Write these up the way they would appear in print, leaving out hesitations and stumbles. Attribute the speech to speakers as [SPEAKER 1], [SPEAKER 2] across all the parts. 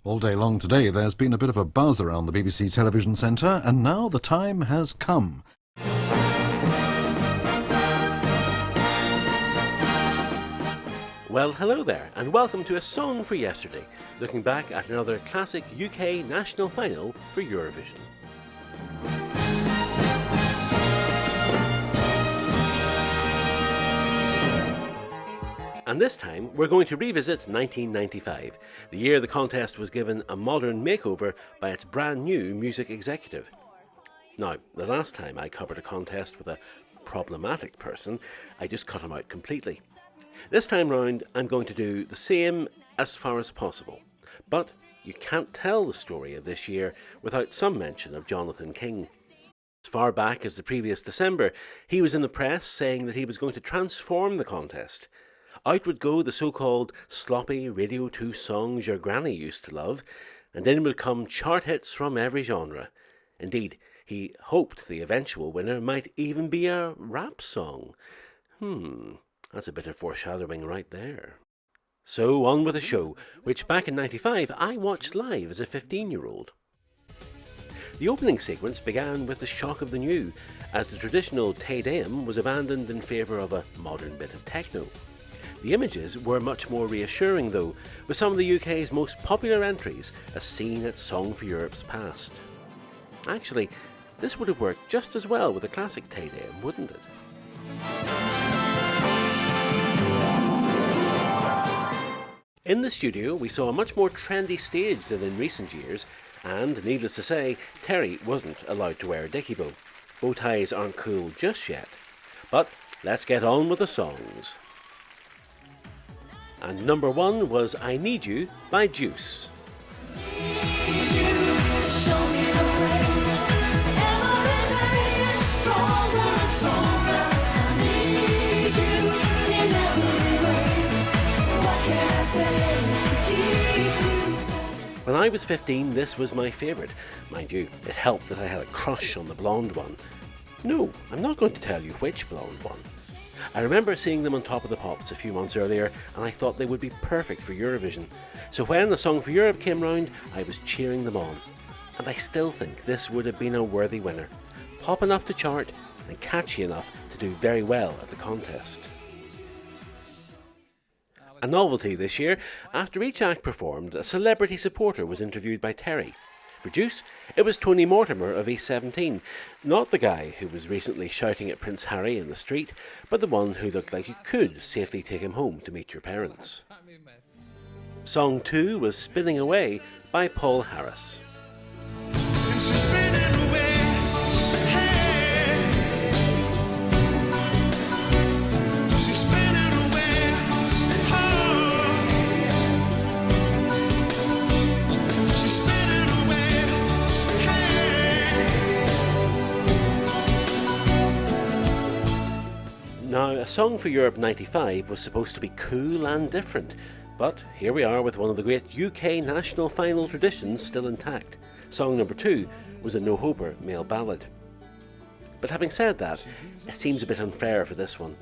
[SPEAKER 1] All day long today, there's been a bit of a buzz around the BBC television centre, and now the time has come.
[SPEAKER 2] Well, hello there, and welcome to A Song for Yesterday, looking back at another classic UK national final for Eurovision. And this time, we're going to revisit 1995, the year the contest was given a modern makeover by its brand new music executive. Now, the last time I covered a contest with a problematic person, I just cut him out completely. This time round, I'm going to do the same as far as possible. But you can't tell the story of this year without some mention of Jonathan King. As far back as the previous December, he was in the press saying that he was going to transform the contest. Out would go the so-called sloppy Radio 2 songs your granny used to love, and in would come chart hits from every genre. Indeed, he hoped the eventual winner might even be a rap song. That's a bit of foreshadowing right there. So on with the show, which back in '95 I watched live as a 15-year-old. The opening sequence began with the shock of the new, as the traditional Te Deum was abandoned in favour of a modern bit of techno. The images were much more reassuring though, with some of the UK's most popular entries as seen at Song for Europe's past. Actually, this would have worked just as well with a classic Te Deum, wouldn't it? In the studio, we saw a much more trendy stage than in recent years, and needless to say, Terry wasn't allowed to wear a dicky bow. Bow ties aren't cool just yet. But let's get on with the songs. And number one was I Need You by Juice. When I was 15, this was my favourite. Mind you, it helped that I had a crush on the blonde one. No, I'm not going to tell you which blonde one. I remember seeing them on Top of the Pops a few months earlier, and I thought they would be perfect for Eurovision. So when the Song for Europe came round, I was cheering them on. And I still think this would have been a worthy winner. Pop enough to chart, and catchy enough to do very well at the contest. A novelty this year, after each act performed, a celebrity supporter was interviewed by Terry. For Juice, it was Tony Mortimer of E17, not the guy who was recently shouting at Prince Harry in the street, but the one who looked like you could safely take him home to meet your parents. Song 2 was Spinning Away by Paul Harris. Now, A Song for Europe '95 was supposed to be cool and different, but here we are with one of the great UK national final traditions still intact. Song number 2 was a no-hoper male ballad. But having said that, it seems a bit unfair for this one.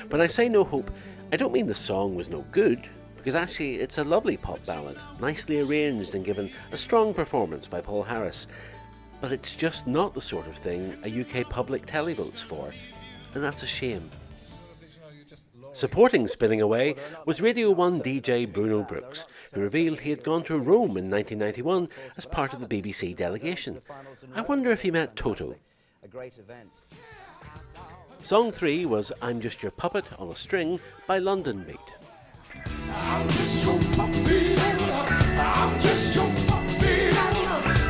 [SPEAKER 2] When I say no hope, I don't mean the song was no good, because actually it's a lovely pop ballad, nicely arranged and given a strong performance by Paul Harris. But it's just not the sort of thing a UK public televotes for, and that's a shame. Supporting Spinning Away was Radio 1 DJ Bruno Brooks, who revealed he had gone to Rome in 1991 as part of the BBC delegation. I wonder if he met Toto. Song 3 was I'm Just Your Puppet on a String by London Beat. I'm just your puppet, I'm just your puppet,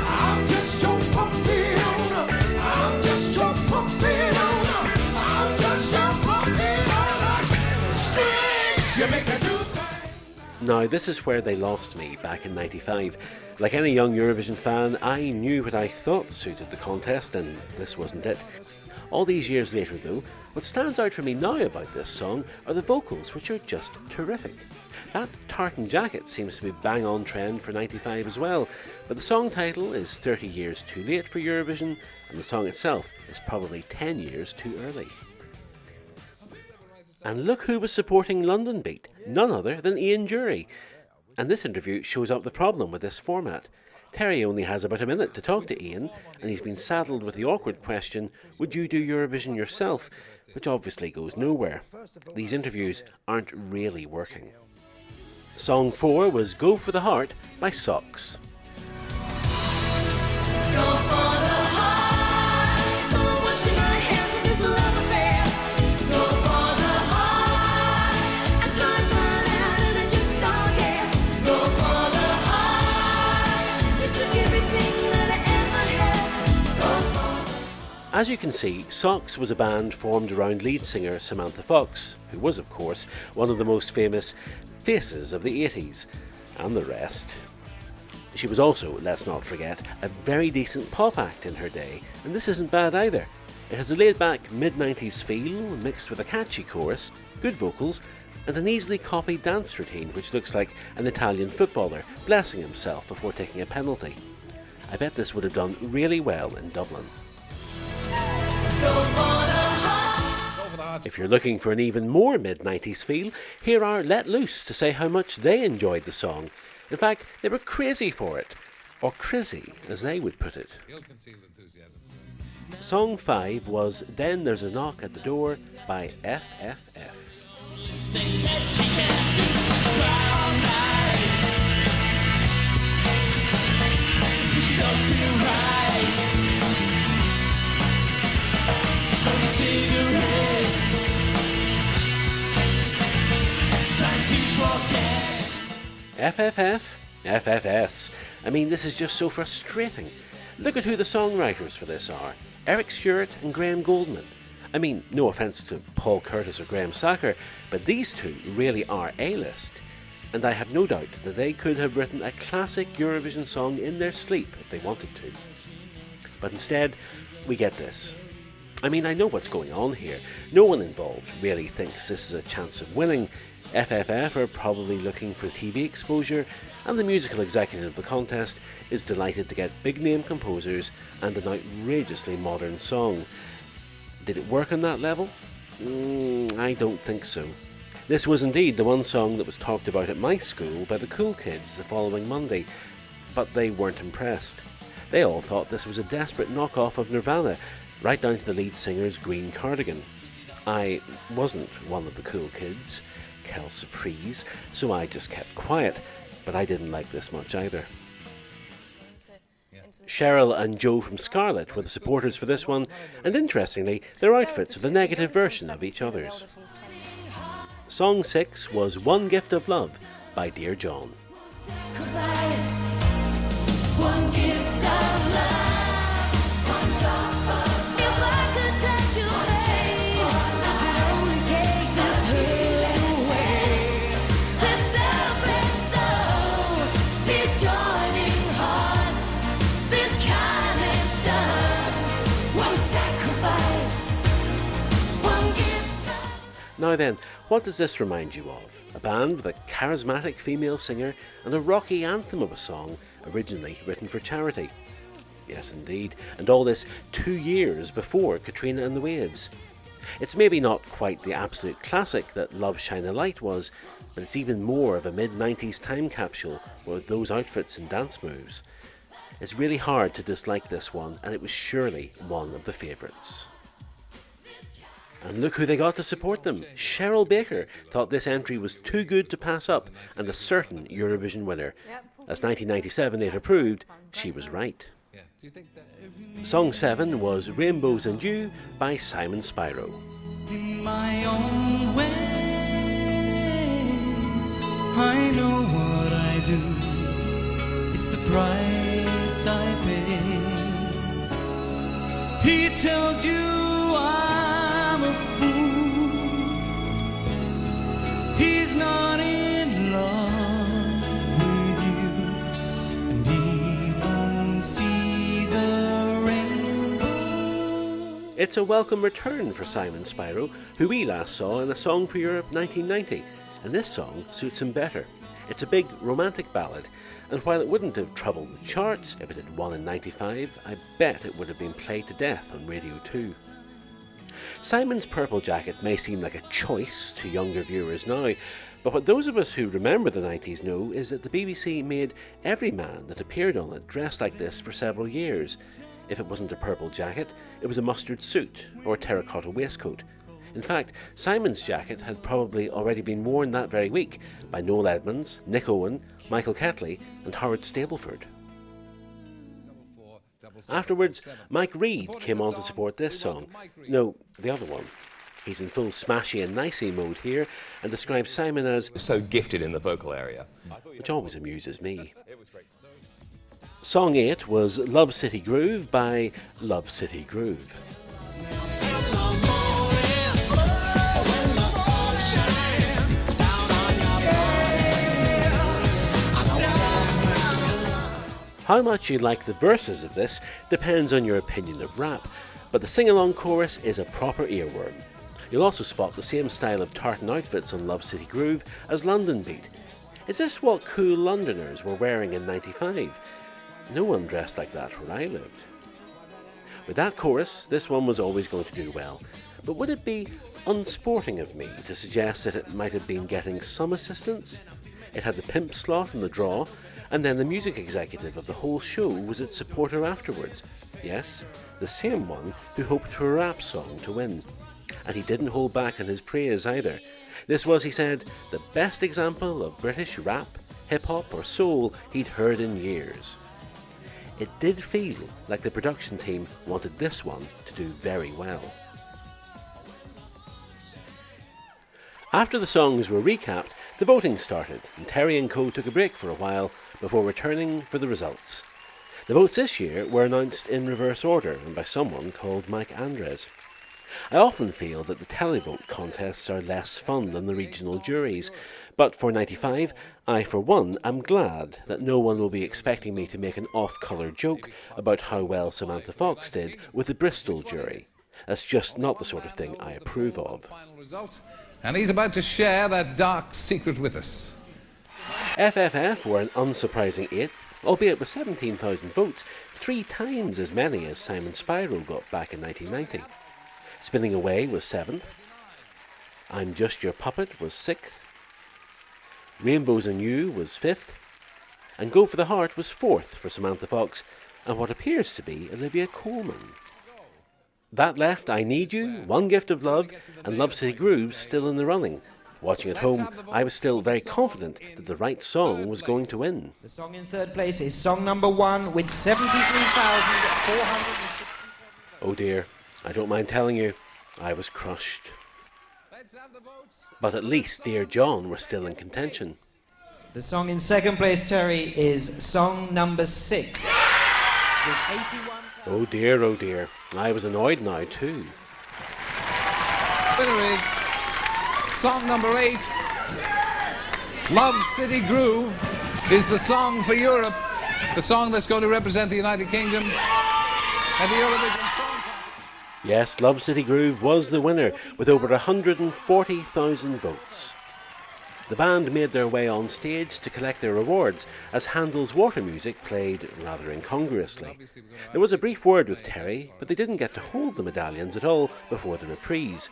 [SPEAKER 2] I'm just your puppet, I'm just your puppet, I'm just your puppet on a string. You make me do things. Now, this is where they lost me back in '95. Like any young Eurovision fan, I knew what I thought suited the contest, and this wasn't it. All these years later though, what stands out for me now about this song are the vocals, which are just terrific. That tartan jacket seems to be bang on trend for '95 as well, but the song title is 30 years too late for Eurovision, and the song itself is probably 10 years too early. And look who was supporting London Beat, none other than Ian Dury. And this interview shows up the problem with this format. Terry only has about a minute to talk to Ian, and he's been saddled with the awkward question, would you do Eurovision yourself? Which obviously goes nowhere. These interviews aren't really working. Song 4 was Go for the Heart by Socks. As you can see, Socks was a band formed around lead singer Samantha Fox, who was, of course, one of the most famous faces of the 80s, and the rest. She was also, let's not forget, a very decent pop act in her day, and this isn't bad either. It has a laid-back mid-90s feel, mixed with a catchy chorus, good vocals, and an easily copied dance routine which looks like an Italian footballer blessing himself before taking a penalty. I bet this would have done really well in Dublin. If you're looking for an even more mid-90s feel, here are Let Loose to say how much they enjoyed the song. In fact, they were crazy for it. Or crazy, as they would put it. Song 5 was Then There's a Knock at the Door by FFF. FFF, FFS. I mean, this is just so frustrating. Look at who the songwriters for this are. Eric Stewart and Graham Goldman. I mean, no offence to Paul Curtis or Graham Sacker, but these two really are A-list. And I have no doubt that they could have written a classic Eurovision song in their sleep if they wanted to. But instead, we get this. I mean, I know what's going on here. No one involved really thinks this is a chance of winning. FFF are probably looking for TV exposure, and the musical executive of the contest is delighted to get big-name composers and an outrageously modern song. Did it work on that level? I don't think so. This was indeed the one song that was talked about at my school by the cool kids the following Monday, but they weren't impressed. They all thought this was a desperate knockoff of Nirvana, right down to the lead singer's green cardigan. I wasn't one of the cool kids, quelle surprise, so I just kept quiet, but I didn't like this much either. Cheryl and Joe from Scarlet were the supporters for this one, and interestingly, their outfits are the negative version of each other's. Song 6 was One Gift of Love by Dear John. Now then, what does this remind you of? A band with a charismatic female singer and a rocky anthem of a song originally written for charity. Yes indeed, and all this 2 years before Katrina and the Waves. It's maybe not quite the absolute classic that Love Shine a Light was, but it's even more of a mid-90s time capsule with those outfits and dance moves. It's really hard to dislike this one, and it was surely one of the favourites. And look who they got to support them. Cheryl Baker thought this entry was too good to pass up and a certain Eurovision winner. As 1997 later proved, she was right. Song 7 was Rainbows and You by Simon Spyro.
[SPEAKER 3] In my own way, I know what I do. It's the price I pay. He tells you I'm a fool. He's not in love with you, and he won't see the rainbow.
[SPEAKER 2] It's a welcome return for Simon Spyro, who we last saw in A Song for Europe 1990, and this song suits him better. It's a big romantic ballad, and while it wouldn't have troubled the charts if it had won in 95, I bet it would have been played to death on Radio 2. Simon's Purple Jacket may seem like a choice to younger viewers now, But what those of us who remember the 90s know is that the BBC made every man that appeared on it dressed like this for several years. If it wasn't a purple jacket, it was a mustard suit or a terracotta waistcoat. In fact, Simon's jacket had probably already been worn that very week by Noel Edmonds, Nick Owen, Michael Ketley and Howard Stableford. Afterwards, Mike Reid came on to support this song. No, the other one. He's in full smashy and nicey mode here and describes Simon as
[SPEAKER 4] so gifted in the vocal area,
[SPEAKER 2] which always amuses me. Song 8 was Love City Groove by Love City Groove. How much you like the verses of this depends on your opinion of rap, but the sing-along chorus is a proper earworm. You'll also spot the same style of tartan outfits on Love City Groove as London Beat. Is this what cool Londoners were wearing in '95? No one dressed like that where I lived. With that chorus, this one was always going to do well, but would it be unsporting of me to suggest that it might have been getting some assistance? It had the pimp slot in the draw, and then the music executive of the whole show was its supporter afterwards. Yes, the same one who hoped for a rap song to win. And he didn't hold back on his praise either. This was, he said, the best example of British rap, hip-hop or soul he'd heard in years. It did feel like the production team wanted this one to do very well. After the songs were recapped, the voting started, and Terry and Co took a break for a while before returning for the results. The votes this year were announced in reverse order and by someone called Mike Andres. I often feel that the televote contests are less fun than the regional juries, but for '95, I for one am glad that no one will be expecting me to make an off-colour joke about how well Samantha Fox did with the Bristol jury. That's just not the sort of thing I approve of.
[SPEAKER 5] And he's about to share that dark secret with us.
[SPEAKER 2] FFF were an unsurprising 8, albeit with 17,000 votes, 3 times as many as Simon Spyro got back in 1990. Spinning Away was 7th. I'm Just Your Puppet was 6th. Rainbows on You was 5th. And Go for the Heart was 4th for Samantha Fox and what appears to be Olivia Colman. That left I Need You, One Gift of Love and Love City Groove still in the running. Watching at home, I was still very confident that the right song was going to win.
[SPEAKER 6] The song in third place is song number 1 with 73,460.
[SPEAKER 2] Oh dear, I don't mind telling you, I was crushed. But at least Dear John were still in contention.
[SPEAKER 6] The song in second place, Terry, is song number 6 with 81.
[SPEAKER 2] Oh dear, I was annoyed now too.
[SPEAKER 5] Winner is song number 8. Love City Groove is the song for Europe, the song that's going to represent the United Kingdom at the Eurovision Song Contest.
[SPEAKER 2] Yes, Love City Groove was the winner with over 140,000 votes. The band made their way on stage to collect their rewards as Handel's Water Music played rather incongruously. There was a brief word with Terry, but they didn't get to hold the medallions at all before the reprise.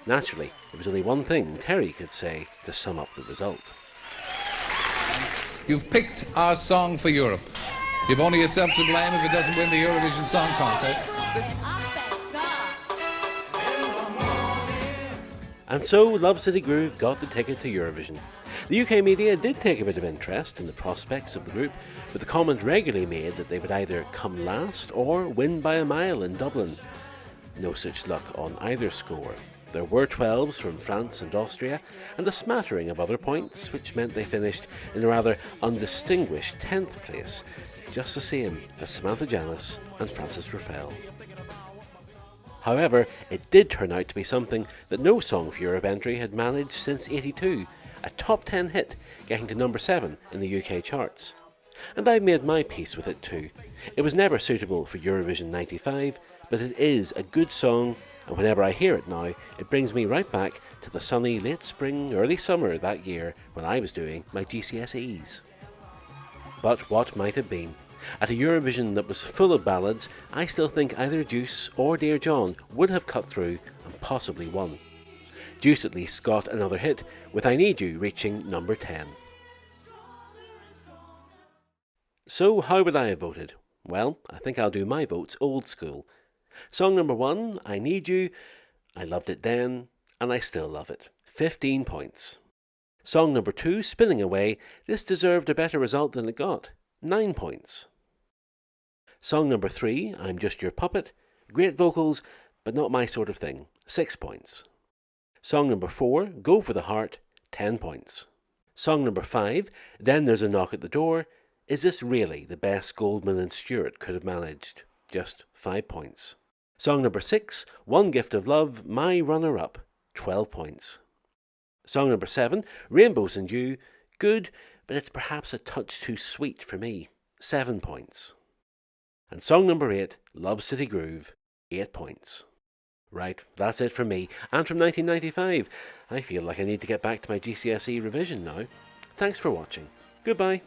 [SPEAKER 2] Naturally, there was only one thing Terry could say to sum up the result.
[SPEAKER 5] You've picked our song for Europe. You've only yourself to blame if it doesn't win the Eurovision Song Contest.
[SPEAKER 2] And so Love City Groove got the ticket to Eurovision. The UK media did take a bit of interest in the prospects of the group, with the comment regularly made that they would either come last or win by a mile in Dublin. No such luck on either score. There were 12s from France and Austria, and a smattering of other points, which meant they finished in a rather undistinguished 10th place, just the same as Samantha Janus and Francis Raffel. However, it did turn out to be something that no Song for Europe entry had managed since '82, a top 10 hit, getting to number 7 in the UK charts. And I've made my peace with it too. It was never suitable for Eurovision '95, but it is a good song, and whenever I hear it now, it brings me right back to the sunny late spring, early summer that year when I was doing my GCSEs. But what might have been? At a Eurovision that was full of ballads, I still think either Deuce or Dear John would have cut through and possibly won. Deuce at least got another hit, with I Need You reaching number 10. So how would I have voted? Well, I think I'll do my votes old school. Song number 1, I Need You. I loved it then, and I still love it. 15 points. Song number 2, Spinning Away. This deserved a better result than it got. 9 points. Song number 3, I'm Just Your Puppet. Great vocals, but not my sort of thing. 6 points. Song number 4, Go for the Heart. 10 points. Song number 5, Then There's a Knock at the Door. Is this really the best Goldman and Stewart could have managed? Just 5 points. Song number 6, One Gift of Love, my runner-up, 12 points. Song number 7, Rainbows and You, good, but it's perhaps a touch too sweet for me, 7 points. And song number 8, Love City Groove, 8 points. Right, that's it from me, and from 1995. I feel like I need to get back to my GCSE revision now. Thanks for watching. Goodbye.